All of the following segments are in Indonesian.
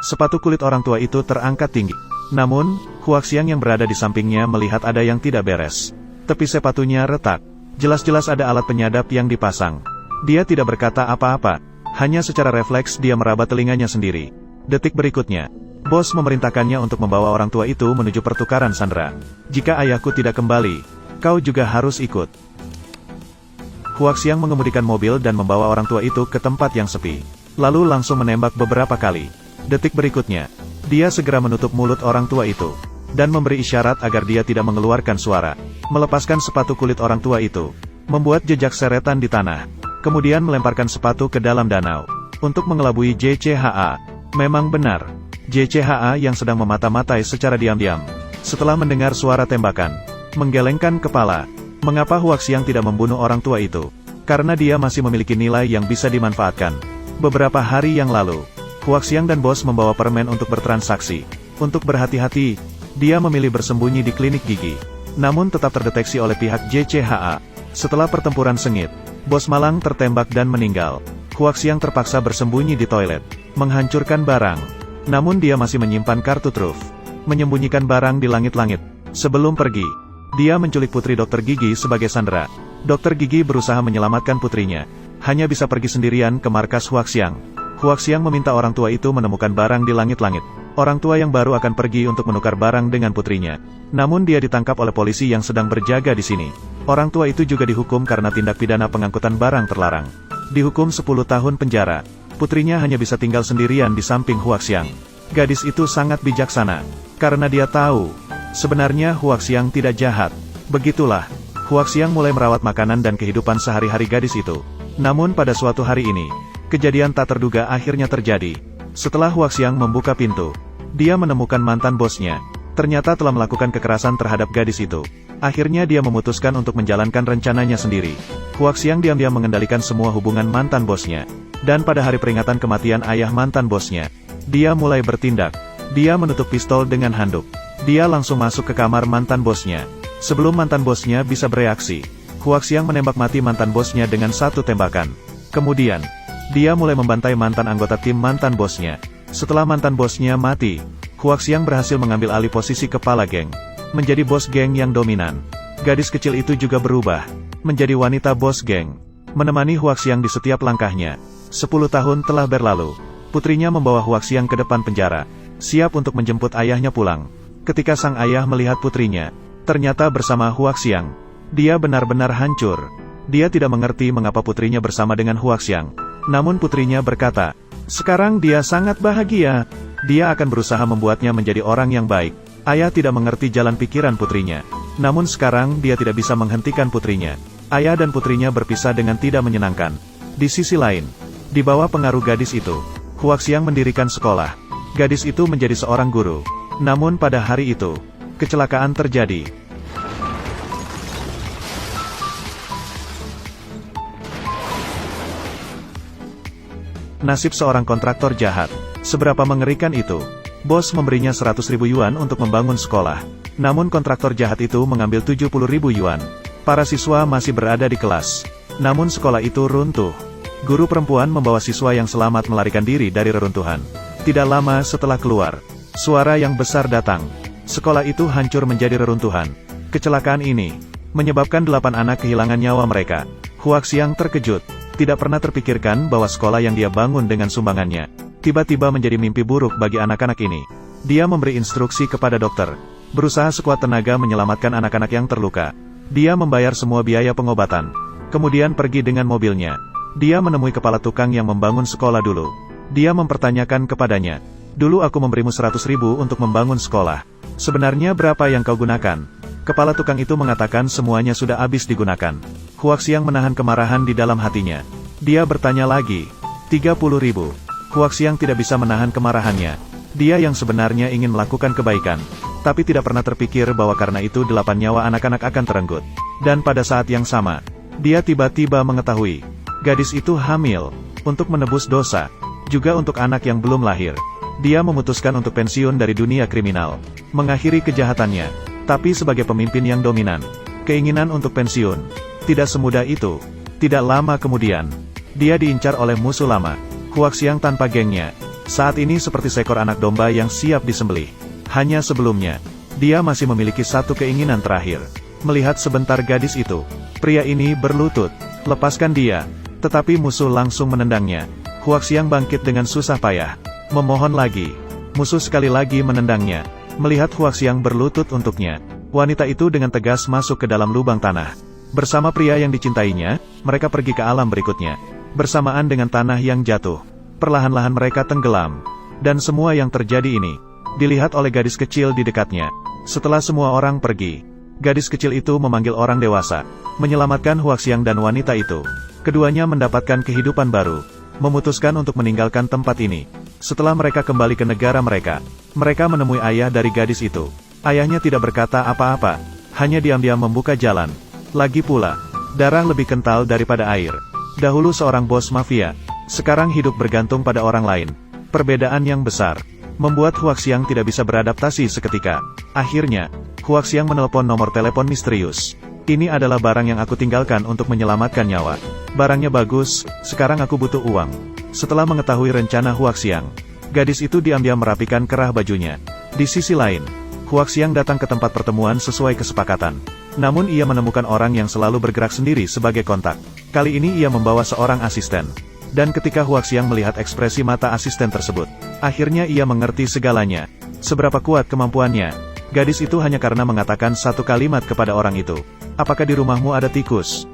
Sepatu kulit orang tua itu terangkat tinggi. Namun, Huaxiang yang berada di sampingnya melihat ada yang tidak beres. Tepi sepatunya retak. Jelas-jelas ada alat penyadap yang dipasang. Dia tidak berkata apa-apa. Hanya secara refleks dia meraba telinganya sendiri. Detik berikutnya, bos memerintahkannya untuk membawa orang tua itu menuju pertukaran sandera. Jika ayahku tidak kembali, kau juga harus ikut. Huaxiang mengemudikan mobil dan membawa orang tua itu ke tempat yang sepi. Lalu langsung menembak beberapa kali. Detik berikutnya, dia segera menutup mulut orang tua itu, dan memberi isyarat agar dia tidak mengeluarkan suara. Melepaskan sepatu kulit orang tua itu, membuat jejak seretan di tanah. Kemudian melemparkan sepatu ke dalam danau. Untuk mengelabui JCHA. Memang benar, JCHA yang sedang memata-matai secara diam-diam. Setelah mendengar suara tembakan, menggelengkan kepala. Mengapa Huaxiang tidak membunuh orang tua itu? Karena dia masih memiliki nilai yang bisa dimanfaatkan. Beberapa hari yang lalu, Huaxiang dan bos membawa permen untuk bertransaksi. Untuk berhati-hati, dia memilih bersembunyi di klinik gigi. Namun tetap terdeteksi oleh pihak JCHA. Setelah pertempuran sengit, bos malang tertembak dan meninggal. Huaxiang terpaksa bersembunyi di toilet, menghancurkan barang. Namun dia masih menyimpan kartu truf, menyembunyikan barang di langit-langit. Sebelum pergi, dia menculik putri dokter gigi sebagai sandera. Dokter gigi berusaha menyelamatkan putrinya. Hanya bisa pergi sendirian ke markas Huaxiang. Huaxiang meminta orang tua itu menemukan barang di langit-langit. Orang tua yang baru akan pergi untuk menukar barang dengan putrinya. Namun dia ditangkap oleh polisi yang sedang berjaga di sini. Orang tua itu juga dihukum karena tindak pidana pengangkutan barang terlarang. Dihukum 10 tahun penjara. Putrinya hanya bisa tinggal sendirian di samping Huaxiang. Gadis itu sangat bijaksana, karena dia tahu, sebenarnya Huaxiang tidak jahat. Begitulah, Huaxiang mulai merawat makanan dan kehidupan sehari-hari gadis itu. Namun pada suatu hari ini, kejadian tak terduga akhirnya terjadi. Setelah Huaxiang membuka pintu, dia menemukan mantan bosnya. Ternyata telah melakukan kekerasan terhadap gadis itu. Akhirnya dia memutuskan untuk menjalankan rencananya sendiri. Huaxiang diam-diam mengendalikan semua hubungan mantan bosnya. Dan pada hari peringatan kematian ayah mantan bosnya, dia mulai bertindak. Dia menutup pistol dengan handuk. Dia langsung masuk ke kamar mantan bosnya. Sebelum mantan bosnya bisa bereaksi, Huaxiang menembak mati mantan bosnya dengan satu tembakan. Kemudian, dia mulai membantai mantan anggota tim mantan bosnya. Setelah mantan bosnya mati, Huaxiang berhasil mengambil alih posisi kepala geng, menjadi bos geng yang dominan. Gadis kecil itu juga berubah, menjadi wanita bos geng, menemani Huaxiang di setiap langkahnya. 10 tahun telah berlalu, putrinya membawa Huaxiang ke depan penjara, siap untuk menjemput ayahnya pulang. Ketika sang ayah melihat putrinya, ternyata bersama Huaxiang, dia benar-benar hancur. Dia tidak mengerti mengapa putrinya bersama dengan Huaxiang. Namun putrinya berkata, sekarang dia sangat bahagia. Dia akan berusaha membuatnya menjadi orang yang baik. Ayah tidak mengerti jalan pikiran putrinya. Namun sekarang dia tidak bisa menghentikan putrinya. Ayah dan putrinya berpisah dengan tidak menyenangkan. Di sisi lain, di bawah pengaruh gadis itu, Huaxiang mendirikan sekolah. Gadis itu menjadi seorang guru. Namun pada hari itu, kecelakaan terjadi. Nasib seorang kontraktor jahat. Seberapa mengerikan itu? Bos memberinya 100.000 yuan untuk membangun sekolah. Namun kontraktor jahat itu mengambil 70.000 yuan. Para siswa masih berada di kelas. Namun sekolah itu runtuh. Guru perempuan membawa siswa yang selamat melarikan diri dari reruntuhan. Tidak lama setelah keluar, suara yang besar datang. Sekolah itu hancur menjadi reruntuhan. Kecelakaan ini menyebabkan 8 anak kehilangan nyawa mereka. Huaxiang terkejut. Tidak pernah terpikirkan bahwa sekolah yang dia bangun dengan sumbangannya, tiba-tiba menjadi mimpi buruk bagi anak-anak ini. Dia memberi instruksi kepada dokter, berusaha sekuat tenaga menyelamatkan anak-anak yang terluka. Dia membayar semua biaya pengobatan, kemudian pergi dengan mobilnya. Dia menemui kepala tukang yang membangun sekolah dulu. Dia mempertanyakan kepadanya, dulu aku memberimu 100.000 untuk membangun sekolah. Sebenarnya berapa yang kau gunakan? Kepala tukang itu mengatakan semuanya sudah habis digunakan. Huaxiang menahan kemarahan di dalam hatinya. Dia bertanya lagi, 30.000. Huaxiang tidak bisa menahan kemarahannya. Dia yang sebenarnya ingin melakukan kebaikan, tapi tidak pernah terpikir bahwa karena itu 8 nyawa anak-anak akan terenggut. Dan pada saat yang sama, dia tiba-tiba mengetahui, gadis itu hamil. Untuk menebus dosa, juga untuk anak yang belum lahir, dia memutuskan untuk pensiun dari dunia kriminal, mengakhiri kejahatannya. Tapi sebagai pemimpin yang dominan, keinginan untuk pensiun tidak semudah itu. Tidak lama kemudian, dia diincar oleh musuh lama, Huaxiang tanpa gengnya. Saat ini seperti seekor anak domba yang siap disembelih. Hanya sebelumnya, dia masih memiliki satu keinginan terakhir. Melihat sebentar gadis itu. Pria ini berlutut. Lepaskan dia. Tetapi musuh langsung menendangnya. Huaxiang bangkit dengan susah payah. Memohon lagi. Musuh sekali lagi menendangnya. Melihat Huaxiang berlutut untuknya, wanita itu dengan tegas masuk ke dalam lubang tanah. Bersama pria yang dicintainya, mereka pergi ke alam berikutnya. Bersamaan dengan tanah yang jatuh. Perlahan-lahan mereka tenggelam. Dan semua yang terjadi ini, dilihat oleh gadis kecil di dekatnya. Setelah semua orang pergi, gadis kecil itu memanggil orang dewasa, menyelamatkan Huaxiang dan wanita itu. Keduanya mendapatkan kehidupan baru, memutuskan untuk meninggalkan tempat ini. Setelah mereka kembali ke negara mereka, mereka menemui ayah dari gadis itu. Ayahnya tidak berkata apa-apa, hanya diam-diam membuka jalan. Lagi pula, darah lebih kental daripada air. Dahulu seorang bos mafia, sekarang hidup bergantung pada orang lain. Perbedaan yang besar membuat Huaxiang tidak bisa beradaptasi seketika. Akhirnya, Huaxiang menelpon nomor telepon misterius. Ini adalah barang yang aku tinggalkan untuk menyelamatkan nyawa. Barangnya bagus, sekarang aku butuh uang. Setelah mengetahui rencana Huaxiang, gadis itu diam-diam merapikan kerah bajunya. Di sisi lain, Huaxiang datang ke tempat pertemuan sesuai kesepakatan. Namun ia menemukan orang yang selalu bergerak sendiri sebagai kontak. Kali ini ia membawa seorang asisten. Dan ketika Huaxiang melihat ekspresi mata asisten tersebut, akhirnya ia mengerti segalanya. Seberapa kuat kemampuannya. Gadis itu hanya karena mengatakan satu kalimat kepada orang itu. Apakah di rumahmu ada tikus?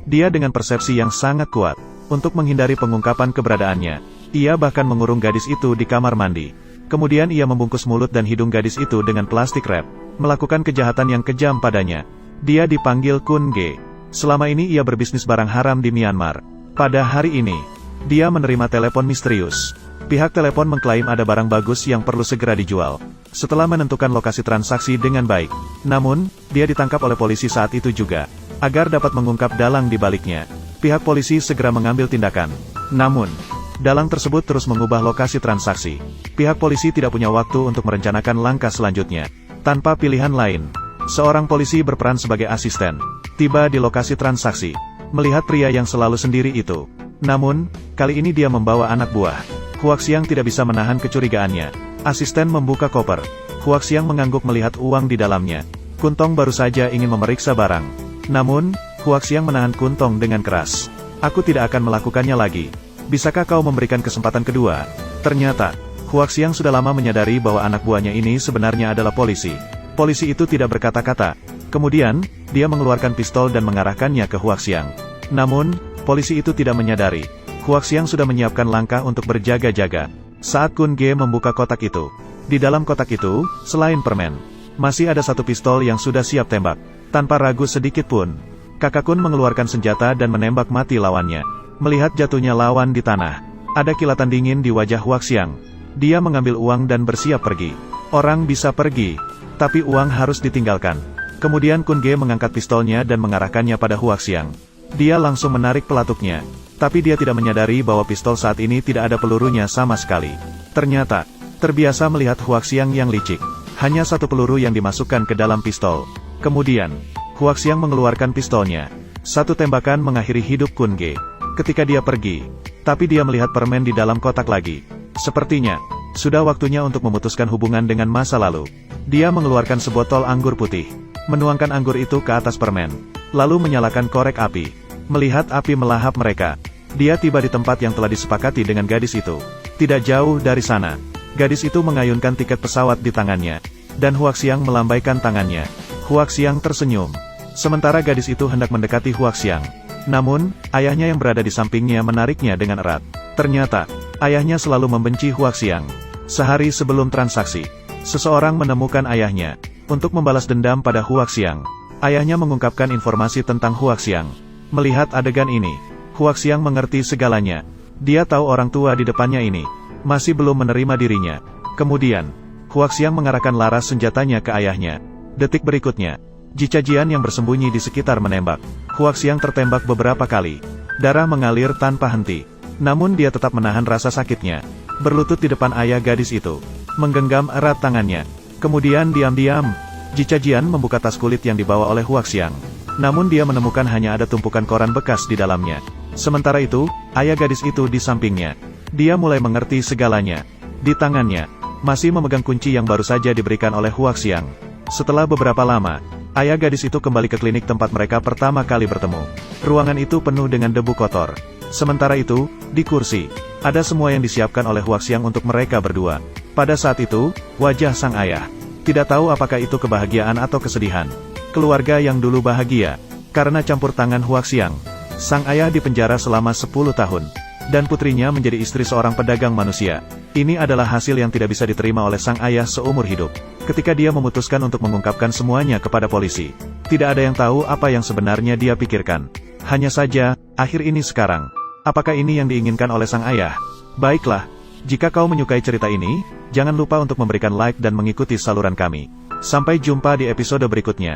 Dia dengan persepsi yang sangat kuat. Untuk menghindari pengungkapan keberadaannya, ia bahkan mengurung gadis itu di kamar mandi. Kemudian ia membungkus mulut dan hidung gadis itu dengan plastik wrap. Melakukan kejahatan yang kejam padanya. Dia dipanggil Kun Ge. Selama ini ia berbisnis barang haram di Myanmar. Pada hari ini, dia menerima telepon misterius. Pihak telepon mengklaim ada barang bagus yang perlu segera dijual. Setelah menentukan lokasi transaksi dengan baik. Namun, dia ditangkap oleh polisi saat itu juga. Agar dapat mengungkap dalang di baliknya, pihak polisi segera mengambil tindakan. Namun, dalang tersebut terus mengubah lokasi transaksi. Pihak polisi tidak punya waktu untuk merencanakan langkah selanjutnya. Tanpa pilihan lain, seorang polisi berperan sebagai asisten. Tiba di lokasi transaksi. Melihat pria yang selalu sendiri itu. Namun, kali ini dia membawa anak buah. Huaxiang tidak bisa menahan kecurigaannya. Asisten membuka koper. Huaxiang mengangguk melihat uang di dalamnya. Kuntong baru saja ingin memeriksa barang. Namun, Huaxiang menahan Kuntong dengan keras. Aku tidak akan melakukannya lagi. Bisakah kau memberikan kesempatan kedua? Ternyata, Huaxiang sudah lama menyadari bahwa anak buahnya ini sebenarnya adalah polisi. Polisi itu tidak berkata-kata. Kemudian, dia mengeluarkan pistol dan mengarahkannya ke Huaxiang. Namun, polisi itu tidak menyadari. Huaxiang sudah menyiapkan langkah untuk berjaga-jaga. Saat Kun Ge membuka kotak itu, di dalam kotak itu, selain permen, masih ada satu pistol yang sudah siap tembak. Tanpa ragu sedikit pun, Kakak Kun mengeluarkan senjata dan menembak mati lawannya. Melihat jatuhnya lawan di tanah, ada kilatan dingin di wajah Huaxiang. Dia mengambil uang dan bersiap pergi. Orang bisa pergi, tapi uang harus ditinggalkan. Kemudian Kun Ge mengangkat pistolnya dan mengarahkannya pada Huaxiang. Dia langsung menarik pelatuknya. Tapi dia tidak menyadari bahwa pistol saat ini tidak ada pelurunya sama sekali. Ternyata, terbiasa melihat Huaxiang yang licik. Hanya satu peluru yang dimasukkan ke dalam pistol. Kemudian, Huaxiang mengeluarkan pistolnya. Satu tembakan mengakhiri hidup Kun Ge. Ketika dia pergi, tapi dia melihat permen di dalam kotak lagi. Sepertinya, sudah waktunya untuk memutuskan hubungan dengan masa lalu. Dia mengeluarkan sebotol anggur putih. Menuangkan anggur itu ke atas permen. Lalu menyalakan korek api. Melihat api melahap mereka, dia tiba di tempat yang telah disepakati dengan gadis itu. Tidak jauh dari sana, gadis itu mengayunkan tiket pesawat di tangannya. Dan Huaxiang melambaikan tangannya. Huaxiang tersenyum. Sementara gadis itu hendak mendekati Huaxiang. Namun, ayahnya yang berada di sampingnya menariknya dengan erat. Ternyata, ayahnya selalu membenci Huaxiang. Sehari sebelum transaksi, seseorang menemukan ayahnya. Untuk membalas dendam pada Huaxiang, ayahnya mengungkapkan informasi tentang Huaxiang. Melihat adegan ini, Huaxiang mengerti segalanya. Dia tahu orang tua di depannya ini masih belum menerima dirinya. Kemudian, Huaxiang mengarahkan laras senjatanya ke ayahnya. Detik berikutnya, Jicajian yang bersembunyi di sekitar menembak. Huaxiang tertembak beberapa kali. Darah mengalir tanpa henti. Namun dia tetap menahan rasa sakitnya. Berlutut di depan ayah gadis itu. Menggenggam erat tangannya. Kemudian diam-diam, Jicajian membuka tas kulit yang dibawa oleh Huaxiang. Namun dia menemukan hanya ada tumpukan koran bekas di dalamnya. Sementara itu, ayah gadis itu di sampingnya. Dia mulai mengerti segalanya. Di tangannya, masih memegang kunci yang baru saja diberikan oleh Huaxiang. Setelah beberapa lama, ayah gadis itu kembali ke klinik tempat mereka pertama kali bertemu. Ruangan itu penuh dengan debu kotor. Sementara itu, di kursi, ada semua yang disiapkan oleh Huaxiang untuk mereka berdua. Pada saat itu, wajah sang ayah tidak tahu apakah itu kebahagiaan atau kesedihan. Keluarga yang dulu bahagia, karena campur tangan Huaxiang. Sang ayah dipenjara selama 10 tahun, dan putrinya menjadi istri seorang pedagang manusia. Ini adalah hasil yang tidak bisa diterima oleh sang ayah seumur hidup. Ketika dia memutuskan untuk mengungkapkan semuanya kepada polisi, tidak ada yang tahu apa yang sebenarnya dia pikirkan. Hanya saja, akhir ini sekarang. Apakah ini yang diinginkan oleh sang ayah? Baiklah, jika kau menyukai cerita ini, jangan lupa untuk memberikan like dan mengikuti saluran kami. Sampai jumpa di episode berikutnya.